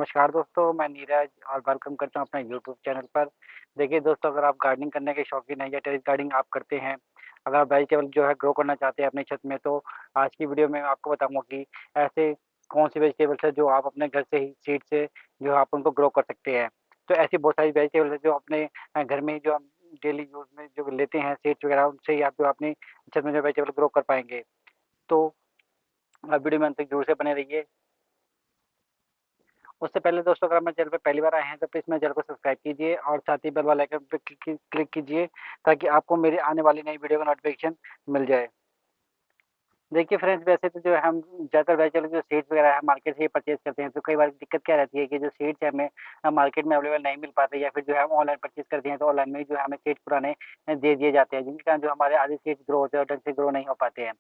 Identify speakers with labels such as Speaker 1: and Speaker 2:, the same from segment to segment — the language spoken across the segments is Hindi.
Speaker 1: नमस्कार दोस्तों, मैं नीरज और वेलकम करता हूँ अपने यूट्यूब चैनल पर। देखिए दोस्तों, अगर आप गार्डनिंग करने के शौकीन हैं या टेरेस गार्डनिंग आप करते हैं, अगर आप वेजिटेबल जो है ग्रो करना चाहते हैं अपनी छत में, तो आज की वीडियो में मैं आपको बताऊँगा कि ऐसे कौन-सी वेजिटेबल्स है जो आप अपने घर से ही सीड से जो है आप उनको ग्रो कर सकते हैं। तो ऐसी बहुत सारी वेजिटेबल्स है जो अपने घर में ही जो हम डेली यूज़ में जो लेते हैं सीड्स वगैरह, उनसे ही आप जो अपनी छत में जो वेजिटेबल ग्रो कर पाएँगे। तो आप वीडियो में अंत तक ज़रूर से बने रहिए। उससे पहले दोस्तों, अगर आप मेरे चैनल पे पहली बार आए हैं तो प्लीज़ मेरे चैनल को सब्सक्राइब कीजिए और साथ ही बेल वाले आइकन पे क्लिक कीजिए, ताकि आपको मेरी आने वाली नई वीडियो का नोटिफ़िकेशन मिल जाए। देखिए फ्रेंड्स, वैसे तो जो है हम ज़्यादातर वेजिटेबल जो सीड्स वगैरह है मार्केट से ही परचेज़ करते हैं, तो कई बार दिक्कत क्या रहती है कि जो सीड्स है हमें मार्केट में अवेलेबल नहीं मिल पाते, या फिर जो है हम ऑनलाइन परचेज़ करते हैं तो ऑनलाइन में जो है हमें सीड्स पुराने दे दिए जाते हैं, जिनके कारण जो हमारे आधे सीड्स ग्रो होते हैं और ढंग से ग्रो नहीं हो पाते हैं।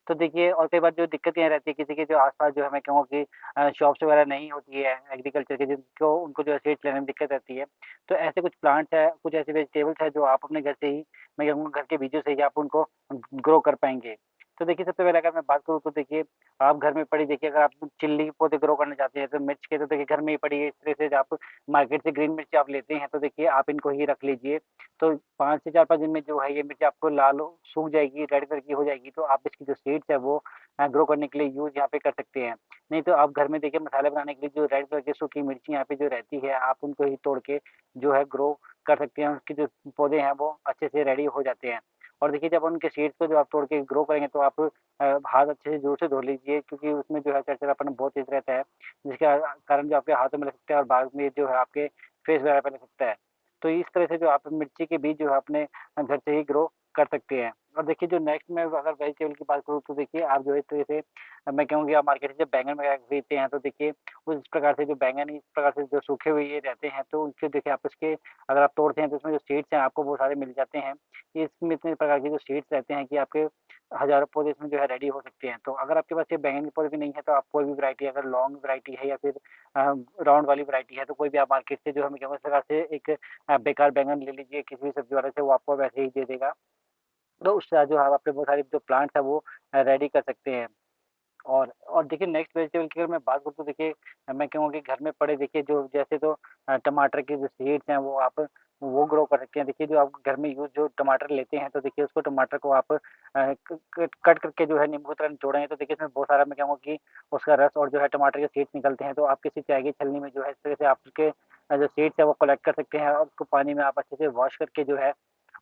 Speaker 1: तो देखिए, और कई बार जो दिक्कत ये रहती है किसी के जो आस-पास जो हमें कहूँ कि शॉप्स वगैरह नहीं होती है एग्रीकल्चर की, जिनको उनको जो है सीड्स लेने में दिक्कत रहती है। तो ऐसे कुछ प्लांट्स है, कुछ ऐसे वेजिटेबल्स है जो आप अपने घर से ही, मैं कहूँगा घर के बीजों से ही आप उनको ग्रो कर पाएँगे। तो देखिए, सबसे पहले अगर मैं बात करूँ तो देखिए, आप घर में पड़ी देखिए, अगर आप चिल्ली के पौधे ग्रो करना चाहते हैं तो मिर्च के, तो देखिए घर में ही पड़ी है, इस तरह से आप मार्केट से ग्रीन मिर्च आप लेते हैं तो देखिए आप इनको ही रख लीजिए। तो 5 से 4-5 दिन में जो है ये मिर्च आपको लाल सूख जाएगी, रेड कलर की हो जाएगी, तो आप इसकी जो सीड्स है वो ग्रो करने के लिए यूज़ यहाँ पे कर सकते हैं। नहीं तो आप घर में देखिए मसाले बनाने के लिए जो रेड कलर की सूखी मिर्ची यहाँ पे जो रहती है, आप उनको ही तोड़ के जो है ग्रो कर सकते हैं। उसके जो पौधे हैं वो अच्छे से रेडी हो जाते हैं। और देखिए, जब उनके सीड्स को जो आप तोड़ के ग्रो करेंगे तो आप हाथ अच्छे से ज़ोर से धो लीजिए, क्योंकि उसमें जो है चरचरापन बहुत तेज़ रहता है, जिसके कारण जो आपके हाथों में लग सकता है और बाद में जो है आपके फेस वगैरह पे लग सकता है। तो इस तरह से जो आप मिर्ची के बीज जो है अपने घर से ही ग्रो कर सकते हैं। और देखिए, जो नेक्स्ट मैं अगर वेजिटेबल की बात करूँ तो देखिए, आप जो है इस तरह से मैं कहूँगी आप मार्केट से जब बैंगन वगैरह खरीदते हैं तो देखिए, उस प्रकार से जो बैंगन इस प्रकार से जो सूखे हुए ये रहते हैं, तो उनसे देखिए आप इसके अगर आप तोड़ते हैं तो उसमें जो सीड्स हैं आपको वो सारे मिल जाते हैं। इसमें इतने प्रकार के जो सीड्स रहते हैं कि आपके हज़ारों पौधे इसमें जो है रेडी हो सकते हैं। तो अगर आपके पास ये बैंगन के पौधे भी नहीं है तो आप कोई भी वैरायटी, अगर लॉन्ग वैरायटी है या फिर राउंड वाली वैरायटी है, तो कोई भी आप मार्केट से जो है मैं कहूँगा इस प्रकार से एक बेकार बैंगन ले लीजिए किसी भी सब्ज़ी वाले से, वो आपको वैसे ही दे देगा। तो उससे जो है आप अपने बहुत सारे जो प्लांट्स हैं वो रेडी कर सकते हैं। और देखिए, नेक्स्ट वेजिटेबल की अगर मैं बात करूँ तो देखिए, मैं कहूँगा कि घर में पड़े देखिए जो जैसे तो टमाटर के जो सीड्स हैं वो आप वो ग्रो कर सकते हैं। देखिए, जो आप घर में यूज़ जो टमाटर लेते हैं तो देखिए उसको टमाटर को आप क कट कट करके जो है नींबू की तरह निचोड़ेंगे तो देखिए इसमें बहुत सारा मैं कहूँगा कि उसका रस और जो है टमाटर के सीड्स निकलते हैं। तो आप किसी चाय की छलनी में जो है इस तरह से आप उसके जो सीड्स है वो कलेक्ट कर सकते हैं, और उसको पानी में आप अच्छे से वॉश करके जो है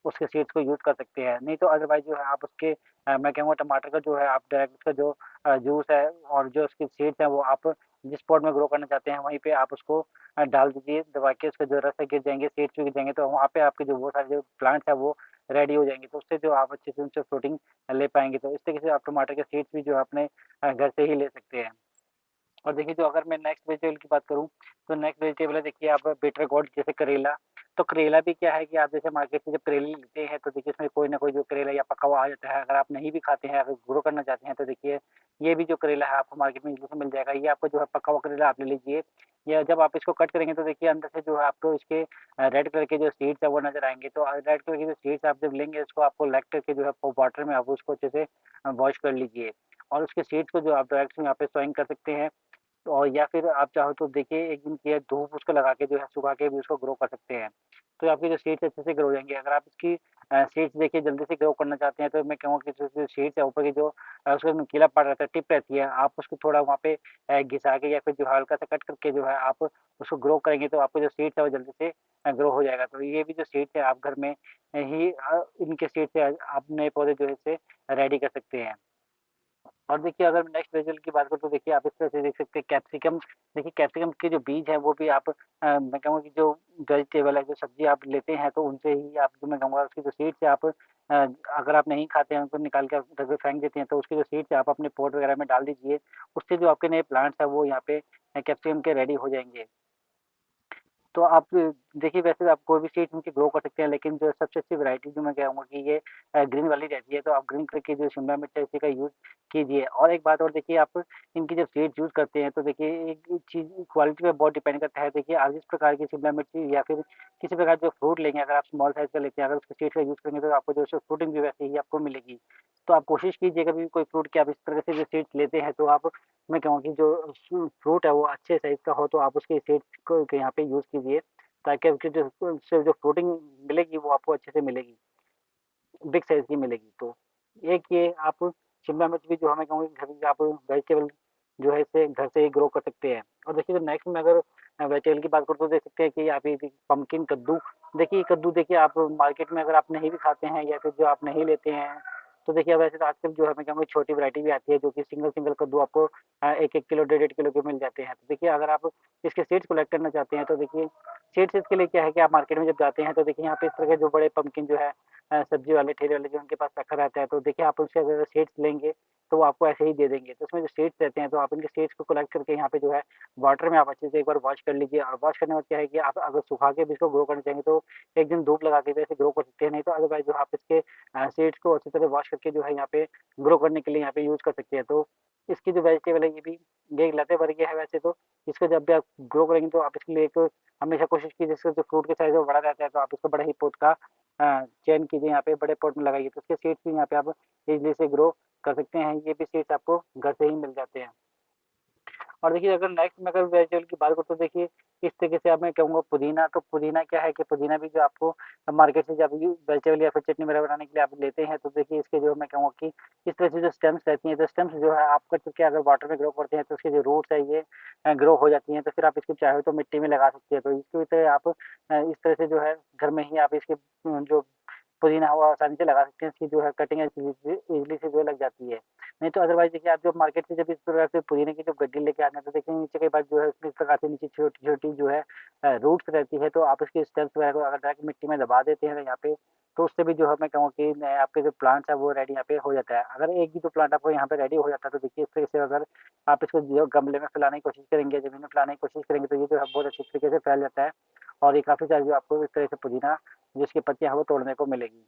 Speaker 1: उसके सीड्स को यूज़ कर सकते हैं। नहीं तो अदरवाइज़ जो है आप उसके मैं कहूँगा टमाटर का जो है आप डायरेक्ट उसका जो जूस है और जो उसकी सीड्स हैं वो आप जिस पॉट में ग्रो करना चाहते हैं वहीं पे आप उसको डाल दीजिए, दबा के उसका जो रस है गिर जाएँगे, सीड्स भी गिर जाएँगे, तो वहाँ पे आपके जो वो सारे जो प्लांट्स हैं वो रेडी हो जाएँगे। तो उससे जो आप अच्छे से उनसे फ्रूटिंग ले पाएँगे। तो इस तरीके से आप टमाटर के सीड्स भी जो है अपने घर से ही ले सकते हैं। और देखिए, जो अगर मैं नेक्स्ट वेजिटेबल की बात करूँ, तो नेक्स्ट वेजिटेबल है देखिए आप बिटर गोर्ड, जैसे करेला। तो करेला भी क्या है कि आप जैसे मार्केट से जब करेले लेते हैं तो देखिए इसमें कोई ना कोई जो करेला या पका हुआ आ जाता है। अगर आप नहीं भी खाते हैं, अगर ग्रो करना चाहते हैं तो देखिए ये भी जो करेला है आपको मार्केट में इज़िली से मिल जाएगा। ये आपको जो है पका हुआ करेला आप ले लीजिए, या जब आप इसको कट करेंगे तो देखिए अंदर से जो है आपको इसके रेड कलर के जो सीड्स है वो नज़र आएँगे। तो रेड कलर के जो सीड्स आप जब लेंगे उसको आपको कलेक्ट करके जो है वाटर में आप उसको अच्छे से वॉश कर लीजिए, और उसके सीड्स को जो आप डायरेक्ट यहाँ पे सोइंग कर सकते हैं। और या फिर आप चाहो तो देखिए एक दिन की है धूप उसको लगा के जो है सुखा के भी उसको ग्रो कर सकते हैं। तो आपकी जो सीड्स अच्छे से ग्रो हो जाएँगी। अगर आप इसकी सीड्स देखिए जल्दी से ग्रो करना चाहते हैं तो मैं कहूँगा कि जो सीड्स है ऊपर की जो उसका नुकीला पार्ट रहता है, टिप रहती है, आप उसको थोड़ा वहाँ पे घिसा के या फिर जो हल्का सा कट करके जो है आप उसको ग्रो करेंगे तो आपको जो सीड्स है वो जल्दी से ग्रो हो जाएगा। तो ये भी जो सीड्स है आप घर में ही इनके सीड्स से आप नए पौधे जो है इसे रेडी कर सकते हैं। और देखिए, अगर नेक्स्ट वेजिटेबल की बात करूँ तो देखिए आप इस तरह से देख सकते हैं कैप्सिकम। देखिए, कैप्सिकम के जो बीज हैं वो भी आप मैं कहूँगा कि जो वेजिटेबल है, जो सब्ज़ी आप लेते हैं तो उनसे ही आप जो मैं कहूँगा उसकी जो सीड्स है आप अगर आप नहीं खाते हैं उनको निकाल के आप उधर पे फेंक देते हैं तो उसकी जो सीड्स है आप अपने पॉट वगैरह में डाल दीजिए। उससे जो आपके नए प्लांट्स हैं वो यहाँ पे कैप्सिकम के रेडी हो जाएँगे। तो आप देखिए वैसे तो आप कोई भी सीड्स इनकी ग्रो कर सकते हैं, लेकिन जो सबसे अच्छी वैरायटी जो मैं कहूँगा कि ये ग्रीन वाली रहती है, तो आप ग्रीन कलर की जो शिमला मिर्च है इसी का यूज़ कीजिए। और एक बात और देखिए, आप इनकी जब सीड्स यूज़ करते हैं तो देखिए एक चीज़ क्वालिटी पे बहुत डिपेंड करता है। देखिए आप जिस प्रकार की शिमला मिर्च या फिर किसी प्रकार जो फ्रूट लेंगे, अगर आप स्मॉल साइज़ का लेते हैं, अगर उसके सीड्स का यूज़ करेंगे तो आपको जो फ्रूटिंग भी वैसे ही आपको मिलेगी। तो आप कोशिश कीजिए कभी भी कोई फ्रूट की आप इस तरह से जो सीड्स लेते हैं, तो आप मैं कहूँगा कि जो फ्रूट है वो अच्छे साइज़ का हो, तो आप उसके सीड्स को यहाँ पे यूज़ कीजिए, ताकि आपकी जो उससे जो फ्रूटिंग मिलेगी वो आपको अच्छे से मिलेगी, बिग साइज़ की मिलेगी। तो एक ये आप शिमला मिर्च भी जो हमें कहूँगी घर में आप वेजिटेबल जो है इसे घर से ही ग्रो कर सकते हैं। और देखिए जो नेक्स्ट में अगर वेजिटेबल की बात करूँ तो देख सकते हैं कि आप ये पम्पकिन कद्दू, देखिए कद्दू देखिए आप मार्केट में अगर आप नहीं भी खाते हैं या फिर जो आप नहीं लेते हैं, तो देखिए वैसे तो आजकल जो है मैं कहूँगा छोटी वैरायटी भी आती है जो कि सिंगल कद्दू आपको 1-1 किलो, डेढ़-डेढ़ किलो के मिल जाते हैं। तो देखिए अगर आप इसके सीड्स कलेक्ट करना चाहते हैं तो देखिए सीड्स इसके लिए क्या है कि आप मार्केट में जब जाते हैं तो देखिए यहाँ पे इस तरह के जो बड़े पम्पकिन जो है सब्जी वाले ठेले वाले जो उनके पास रखा रहता है, तो देखिए आप उनसे अगर सीड्स लेंगे तो वो आपको ऐसे ही दे देंगे। तो उसमें जो सीड्स रहते हैं तो आप इनके सीड्स को कलेक्ट करके यहाँ पे जो है वाटर में आप अच्छे से एक बार वॉश कर लीजिए, और वॉश करने के बाद क्या है कि आप अगर सुखा के भी इसको ग्रो करना चाहेंगे तो एक दिन धूप लगा के भी ऐसे ग्रो कर सकते हैं, नहीं तो अदरवाइज़ जो आप इसके सीड्स को अच्छी तरह वॉश करके जो है यहाँ पे ग्रो करने के लिए यहाँ पे यूज़ कर सकते हैं। तो इसकी जो वेजिटेबल है ये एक लते वर्गीय है वैसे तो, इसको जब भी आप ग्रो करेंगे तो आप इसके लिए एक हमेशा कोशिश कीजिए इसका जो फ्रूट का साइज़ है वो बड़ा रहता है, तो आप इसको बड़े ही पॉट का चयन कीजिए, यहाँ पे बड़े पॉट में लगाइए, तो उसके सीड्स भी यहाँ पे आप इज़िली से ग्रो कर सकते हैं। ये भी सीड्स आपको घर से ही मिल जाते हैं। और देखिए अगर नेक्स्ट में अगर वेजिटेबल की बात करूँ तो देखिए इस तरीके से अब मैं कहूँगा पुदीना, तो पुदीना क्या है कि पुदीना भी जो आपको मार्केट से जब ये वेजिटेबल या फिर चटनी वगैरह बनाने के लिए आप लेते हैं, तो देखिए इसके जो मैं कहूँगा कि इस तरह से जो स्टेम्स रहती हैं, तो स्टेम्स जो है आप कर चुके अगर वाटर में ग्रो करते हैं तो उसकी जो रूट्स है ये ग्रो हो जाती हैं, तो फिर आप इसको चाहे तो मिट्टी में लगा सकते हैं। तो इसकी तरह आप इस तरह से जो है घर में ही आप इसके जो पुदीना वो आसानी से लगा सकते हैं, इसकी जो है कटिंग है ईज़िली से जो है लग जाती है। नहीं तो अदरवाइज़ देखिए आप जब मार्केट से जब इस प्रकार से पुदीने की जब गड्डी लेके आते हैं तो देखिए नीचे कई बार जो है उसमें इस प्रकार से नीचे छोटी-छोटी जो है रूट्स रहती है, तो आप उसकी स्टेम्स वगैरह को अगर डायरेक्ट मिट्टी में दबा देते हैं यहाँ पे, तो उससे भी जो है मैं कहूँगा कि नए आपके जो प्लांट्स है वो रेडी यहाँ पे हो जाता है। अगर एक भी जो प्लांट आपको यहाँ पे रेडी हो जाता है तो देखिए इस तरीके से अगर आप इसको जो गमले में फैलाने की कोशिश करेंगे, ज़मीन में फैलाने की कोशिश करेंगे तो ये जो है बहुत अच्छी तरीके से फैल जाता है, और ये काफ़ी सारी जो आपको इस तरह से पुदीना जिसकी पत्तियाँ हैं वो तोड़ने को मिलेगी।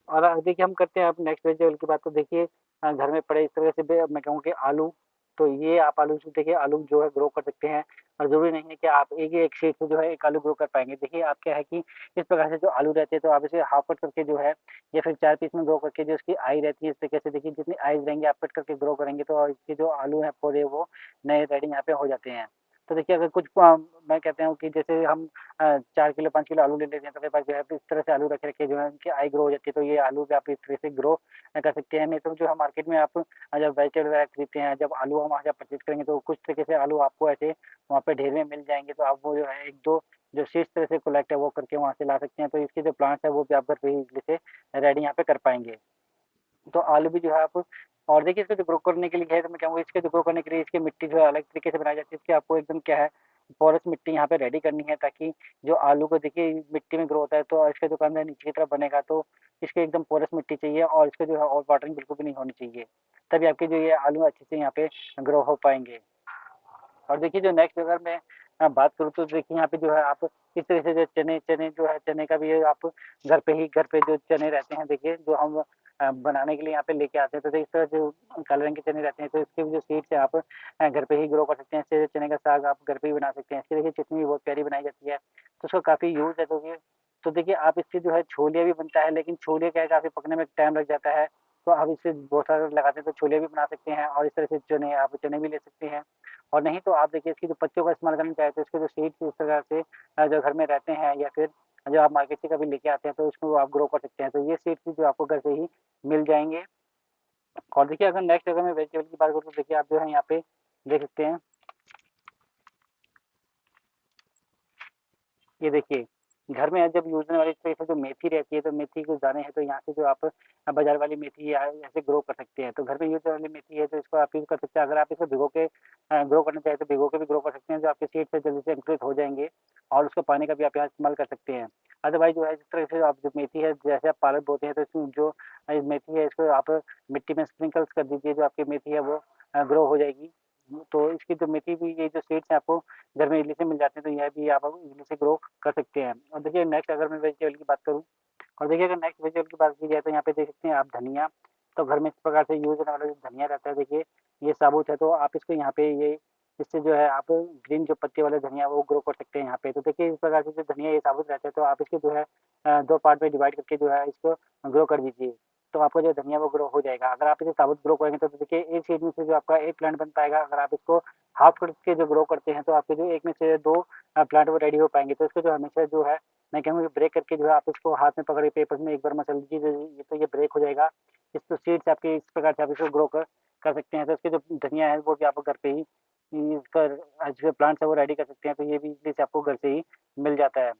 Speaker 1: और देखिए हम करते हैं अब नेक्स्ट वेजिटेबल की बात, तो देखिए घर में पड़े इस तरह से मैं कहूँ कि आलू, तो ये आप आलू से देखिए आलू जो है ग्रो कर सकते हैं, और ज़रूरी नहीं है कि आप एक ही एक सीड से जो है एक आलू ग्रो कर पाएँगे। देखिए आप क्या है कि इस प्रकार से जो आलू रहते हैं तो आप इसे हाफ कट करके जो है या फिर 4 पीस में ग्रो करके जो इसकी आई रहती है इस तरीके से देखिए जितनी आईज़ रहेंगी आप कट करके ग्रो करेंगे तो इसके जो आलू हैं पौधे वो नए रेडी यहाँ पे हो जाते हैं। तो देखिए अगर कुछ मैं कहता हूँ कि जैसे हम 4 किलो 5 किलो आलू ले लेते हैं तो मेरे पास जो है इस तरह से आलू रख के जो है उनकी आई ग्रो हो जाती है, तो ये आलू भी आप इस तरह से ग्रो कर सकते हैं। नहीं तो जो है मार्केट में आप जब वेजिटेबल वगैरह खरीदते हैं, जब आलू हम वहाँ से परचेज़ करेंगे तो कुछ तरीके से आलू आपको ऐसे वहाँ पे ढेर में मिल जाएँगे, तो आप वो जो है 1-2 जो सीड्स तरह से कलेक्ट है वो करके वहाँ से ला सकते हैं। तो इसके जो प्लांट्स है वो भी आप घर पे ही इज़िली से रेडी यहाँ पे कर पाएँगे। तो आलू भी जो है आप, और देखिए इसको जो ग्रो करने के लिए है तो मैं कहूँगा इसके जो ग्रो करने के लिए इसकी मिट्टी जो है अलग तरीके से बनाई जाती है। इसकी आपको एकदम क्या है पोरस मिट्टी यहाँ पे रेडी करनी है, ताकि जो आलू को देखिए मिट्टी में ग्रो होता है तो इसका जो कंद है नीचे की तरफ बनेगा, तो इसके एकदम पोरस मिट्टी चाहिए और इसका जो है और वाटरिंग बिल्कुल भी नहीं होनी चाहिए। तभी आपके जो ये आलू अच्छे से यहाँ पे ग्रो हो पाएँगे। और देखिए जो नेक्स्ट अगर मैं बात करूँ तो देखिए यहाँ पे जो है आप इस तरह से जो चने चने जो है चने का भी आप घर पे जो चने रहते हैं देखिए जो हम बनाने के लिए यहाँ पे लेके आते हैं, तो इस तरह जो काले रंग के चने रहते हैं तो इसके भी जो सीड्स हैं आप घर पे ही ग्रो कर सकते हैं। इससे चने का साग आप घर पे ही बना सकते हैं। इसकी देखिए चटनी भी बहुत प्यारी बनाई जाती है, तो उसका काफ़ी यूज़ है। तो देखिए आप इससे जो है छोले भी बनता है, लेकिन छोले क्या है काफ़ी पकने में टाइम लग जाता है, तो आप इससे बहुत सारा लगाते हैं तो छोले भी बना सकते हैं, और इस तरह से चने आप चने भी ले सकते हैं। और नहीं तो आप देखिए इसकी जो पत्तियों का इस्तेमाल करना चाहें तो इसके जो सीड्स इस प्रकार से जो घर में रहते हैं या फिर जो आप मार्केट से कभी लेके आते हैं तो उसको आप ग्रो कर सकते हैं। तो ये सीड्स भी जो आपको घर से ही मिल जाएँगे। और देखिए अगर नेक्स्ट अगर मैं वेजिटेबल की बात करूँ तो देखिए आप जो है यहाँ पे देख सकते हैं, ये देखिए, घर में जब यूज़ होने वाली इस तरह से जो मेथी रहती है, तो मेथी के दाने हैं, तो यहाँ से जो आप बाज़ार वाली मेथी या ऐसे ग्रो कर सकते हैं। तो घर में यूज़ होने वाली मेथी है, तो इसको आप यूज़ कर सकते हैं। अगर आप इसको भिगो के ग्रो करना चाहें, तो भिगो के भी ग्रो कर सकते हैं, जो आपके सीड्स है जल्दी से अंकुरित हो जाएँगे, और उसको पानी का भी आप यहाँ इस्तेमाल कर सकते हैं। अदरवाइज़ जो है, जिस तरह से आप जो मेथी है, जैसे आप पालक बोते हैं, तो इसमें जो मेथी है, इसको आप मिट्टी में स्प्रिंकल्स कर दीजिए, जो आपकी मेथी है, वो ग्रो हो जाएगी। तो इसकी जो मेथी भी ये जो सीड्स हैं आपको घर में इजीली से मिल जाते हैं, तो यह भी आप इजीली से ग्रो कर सकते हैं। और देखिए नेक्स्ट अगर मैं वेजिटेबल की बात करूँ, और देखिए अगर नेक्स्ट वेजिटेबल की बात की जाए तो यहाँ पे देख सकते हैं आप धनिया। तो घर में इस प्रकार से यूज़ होने वाला जो धनिया रहता है, देखिए ये साबुत है, तो आप इसको यहाँ पे ये इससे जो है आप ग्रीन जो पत्ती वाला धनिया वो ग्रो कर सकते हैं यहाँ पे। तो देखिए इस प्रकार से जो धनिया ये साबुत रहता है, तो आप इसके जो है 2 पार्ट में डिवाइड करके जो है इसको ग्रो कर दीजिए। तो आपका जो धनिया वो ग्रो हो जाएगा। अगर आप इसे साबुत ग्रो करेंगे तो देखिए एक सीड में से जो आपका एक प्लांट बन पाएगा। अगर आप इसको हाफ करके जो ग्रो करते हैं, तो आपके जो एक में से 2 प्लांट वो रेडी हो पाएँगे। तो इसको जो हमेशा जो है मैं कहूँगा ब्रेक करके जो है आप इसको हाथ में पकड़ के पेपर में एक बार मसल दीजिए, ये तो ये ब्रेक हो जाएगा। इस तो सीड्स आपके इस प्रकार से आप इसको ग्रो कर सकते हैं। तो इसके जो धनिया है वो भी आप घर पे ही इसका जो प्लांट्स है वो रेडी कर सकते हैं। तो ये भी इज़िली से आपको घर से ही मिल जाता है।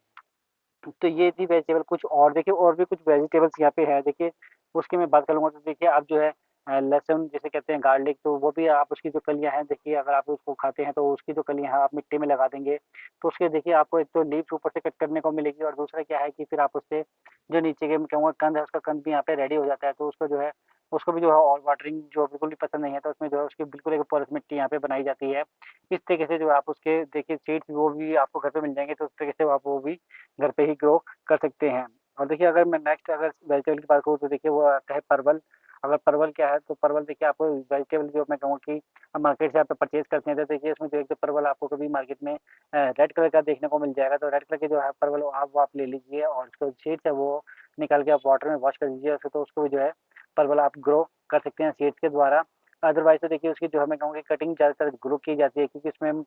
Speaker 1: तो ये थी वेजिटेबल। कुछ और देखिए और भी कुछ वेजिटेबल्स यहाँ पे है, देखिए उसकी मैं बात करूँगा। तो देखिए आप जो है लहसुन जिसे कहते हैं गार्लिक, तो वो भी आप उसकी जो कलियाँ हैं, देखिए अगर आप उसको खाते हैं तो उसकी जो कलियाँ हैं आप मिट्टी में लगा देंगे, तो उसके देखिए आपको एक तो लीव्स ऊपर से कट करने को मिलेगी, और दूसरा क्या है कि फिर आप उससे जो नीचे के मैं कहूँगा कंद है, उसका कंद भी यहाँ पे रेडी हो जाता है। तो उसको जो है उसको भी जो है और वाटरिंग जो बिल्कुल भी पसंद नहीं है, तो उसमें जो है उसकी बिल्कुल एक पोरस मिट्टी यहाँ पे बनाई जाती है। इस तरीके से जो आप उसके देखिए सीड्स वो भी आपको घर पे मिल जाएँगे, तो उस तरीके से आप वो भी घर पे ही ग्रो कर सकते हैं। और देखिए अगर मैं नेक्स्ट अगर वेजिटेबल की बात करूँ तो देखिए वो आता है परवल। अगर परवल क्या है, तो परवल देखिए आपको वेजिटेबल जो मैं कहूँ कि मार्केट से आप परचेज़ करते हैं, तो देखिए इसमें जो एक तो परवल आपको कभी मार्केट में रेड कलर का देखने को मिल जाएगा। तो रेड कलर के जो है परवल वो आप ले लीजिए, और उसको सीड्स है वो निकाल के आप वाटर में वॉश कर दीजिए, फिर तो उसको जो है परवल आप ग्रो कर सकते हैं सीड्स के द्वारा। अदरवाइज़ तो देखिए उसकी जो है मैं कहूँगी कटिंग ज़्यादातर ग्रो की जाती है, क्योंकि उसमें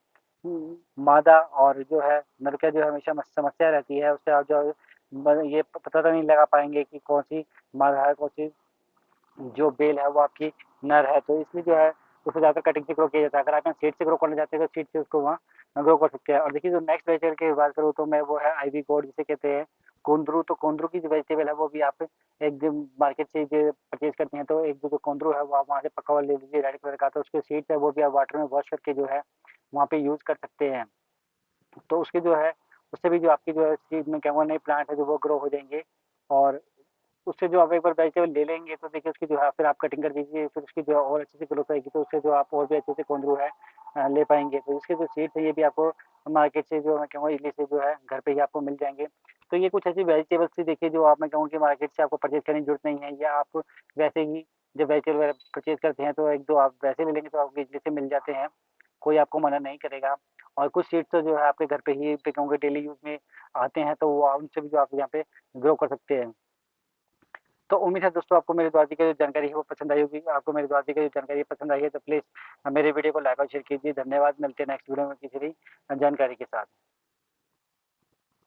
Speaker 1: मादा और जो है नर का जो है हमेशा समस्या रहती है। उससे आप जो है ये पता तो नहीं लगा पाएँगे कि कौन-सी मादा है, कौन-सी जो बेल है वो आपकी नर है। तो इसलिए जो है उसको ज़्यादातर कटिंग से ग्रो किया जाता है। अगर आप यहाँ सीड से ग्रो करना चाहते हैं तो सीड से उसको वहाँ ग्रो कर सकते हैं। और देखिए जो नेक्स्ट वेजिटेबल की बात करूँ तो मैं वो है आइवी गॉड जिसे कहते हैं कुंदरू। तो कुंदरू की जो वेजिटेबल है वो भी आप एक दिन मार्केट से जो परचेज़ करते हैं, तो एक जो कुंदरू है वो आप वहाँ से पका हुआ ले लीजिए रेड कलर का। तो उसके सीड्स है वो भी आप वाटर में वॉश करके जो है वहाँ पे यूज़ कर सकते हैं। तो उसके जो है उससे भी जो आपकी जो है सीड में क्या हुआ नए प्लांट है जो वो ग्रो हो जाएँगे। और उससे जो आप एक बार वेजिटेबल ले लेंगे तो देखिए उसकी जो है फिर आप कटिंग कर दीजिए, फिर उसकी जो है और अच्छे से ग्रोथ आएगी, तो उससे जो आप और भी अच्छे से कुंदरू है ले पाएँगे। तो इसके जो सीड्स है ये भी आपको मार्केट से जो मैं कहूँगा इज़िली से जो है घर पे ही आपको मिल जाएँगे। तो ये कुछ ऐसी वेजिटेबल्स थी देखिए जो आप मैं कहूँ कि मार्केट से आपको परचेज़ करने की ज़रूरत नहीं है, या आप वैसे ही जब वेजिटेबल वगैरह परचेज़ करते हैं तो 1-2 आप वैसे ले लेंगे तो आपको इज़िली से मिल जाते हैं। कोई आपको मना नहीं करेगा। और कुछ सीड्स तो जो है आपके घर पे ही मैं कहूँगा डेली यूज़ में आते हैं, तो वो उनसे भी जो आप यहाँ पे ग्रो कर सकते हैं। तो उम्मीद है दोस्तों आपको मेरे द्वारा दी गई जो जानकारी है वो पसंद आई होगी। आपको मेरे द्वारा दी गई जो जानकारी पसंद आई है तो प्लीज़ मेरे वीडियो को लाइक और शेयर कीजिए। धन्यवाद। मिलते हैं नेक्स्ट वीडियो में किसी भी जानकारी के साथ।